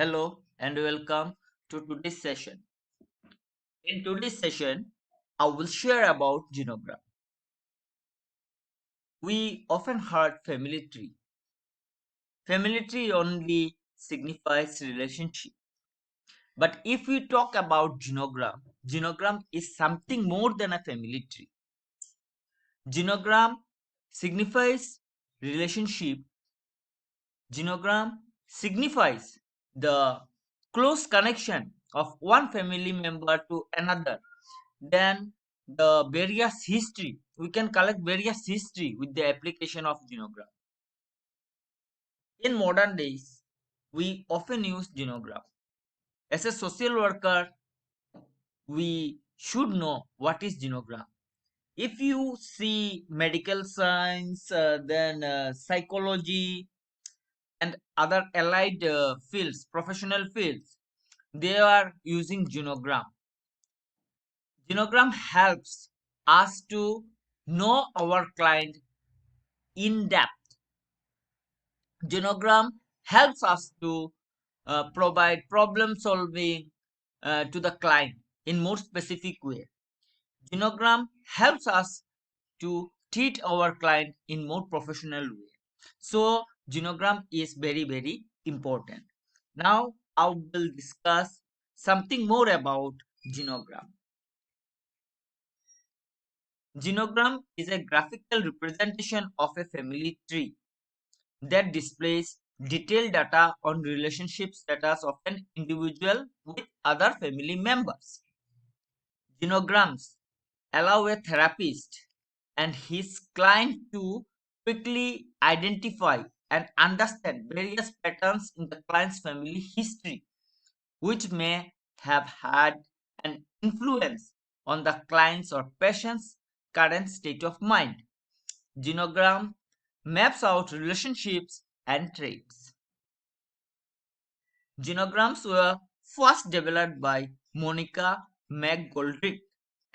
Hello and welcome to today's session. In today's session, I will share about genogram. We often heard family tree. Family tree only signifies relationship. But if we talk about genogram, genogram is something more than a family tree. Genogram signifies relationship. Genogram signifies the close connection of one family member to another. Then the various history, we can collect various history with the application of genogram. In modern days, we often use genogram. As a social worker, we should know what is genogram. If you see medical science, then psychology and other allied fields, professional fields, they are using genogram. Genogram helps us to know our client in depth. Genogram helps us to provide problem solving to the client in more specific way. Genogram helps us to treat our client in more professional way. So genogram is very important. Now I will discuss something more about genogram. Genogram is a graphical representation of a family tree that displays detailed data on relationship status of an individual with other family members. Genograms allow a therapist and his client to quickly identify and understand various patterns in the client's family history, which may have had an influence on the client's or patient's current state of mind. Genogram maps out relationships and traits. Genograms were first developed by Monica McGoldrick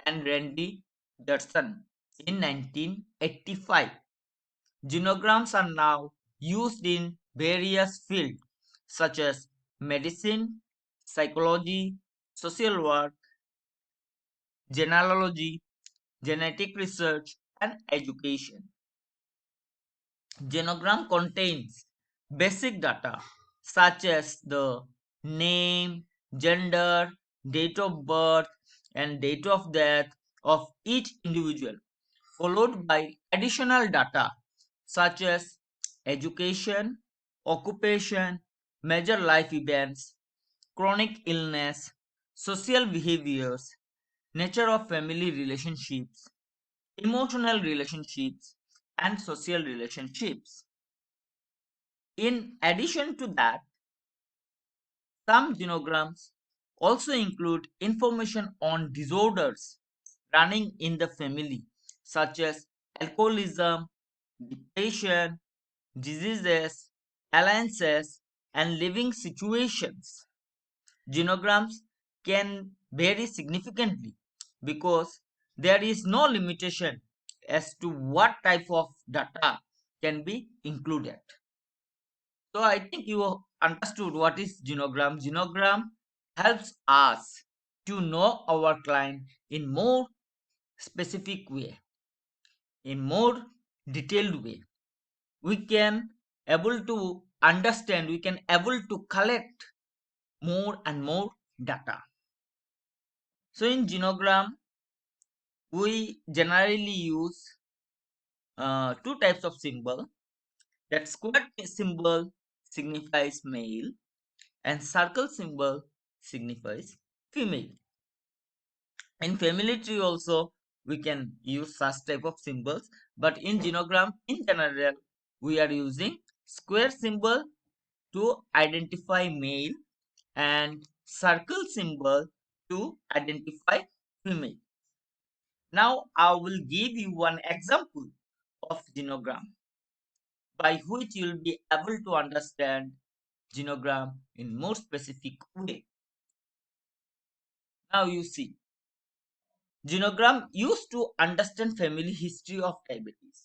and Randy Dodson in 1985. Genograms are now used in various fields such as medicine, psychology, social work, genealogy, genetic research, and education. Genogram contains basic data such as the name, gender, date of birth, and date of death of each individual, followed by additional data such as education, occupation, major life events, chronic illness, social behaviors, nature of family relationships, emotional relationships, and social relationships. In addition to that, some genograms also include information on disorders running in the family, such as alcoholism, depression, diseases, alliances, and living situations. Genograms can vary significantly because there is no limitation as to what type of data can be included. So I think you understood what is genogram. Genogram helps us to know our client in more specific way, in more detailed way. We can able to understand, we can able to collect more and more data. So in genogram, we generally use two types of symbol. That square symbol signifies male and circle symbol signifies female. In family tree also we can use such type of symbols, but in genogram in general we are using square symbol to identify male and circle symbol to identify female. Now I will give you one example of genogram by which you will be able to understand genogram in more specific way. Now you see, genogram used to understand family history of diabetes.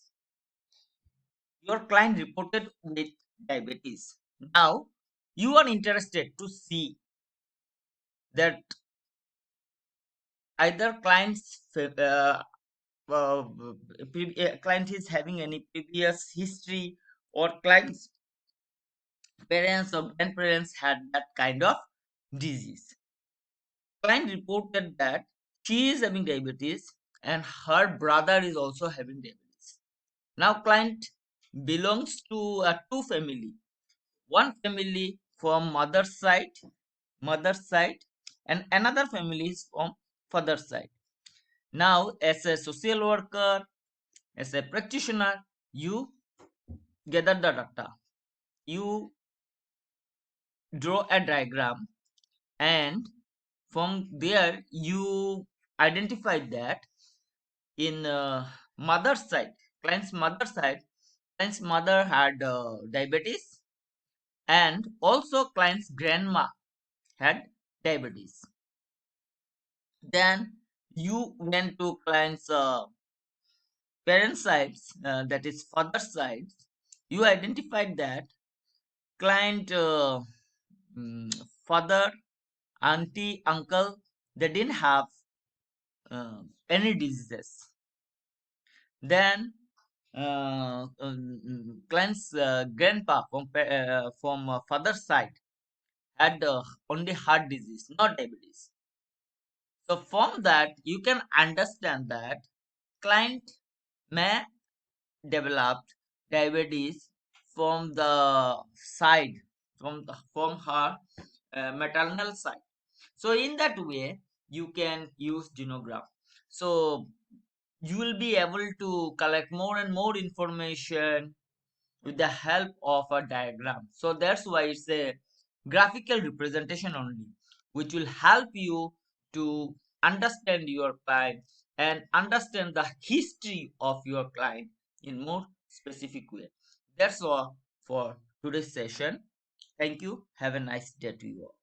Your client reported with diabetes. Now you are interested to see that either uh, client is having any previous history, or client's parents or grandparents had that kind of disease. Client reported that she is having diabetes and her brother is also having diabetes. Now client belongs to two family. One family from mother's side, and another family is from father's side. Now, as a social worker, as a practitioner, you gather the data. You draw a diagram, and from there you identify that in mother's side, client's mother side, client's mother had diabetes, and also client's grandma had diabetes. Then you went to client's parent sides, that is father sides. You identified that client mm, father, auntie, uncle, they didn't have any diseases. Then client's grandpa from father's side had only heart disease, not diabetes. So from that, you can understand that client may develop diabetes from the side, from her maternal side. So in that way, you can use genogram. So you will be able to collect more and more information with the help of a diagram. So that's why it's a graphical representation only, which will help you to understand your client and understand the history of your client in more specific way. That's all for today's session. Thank you. Have a nice day to you all.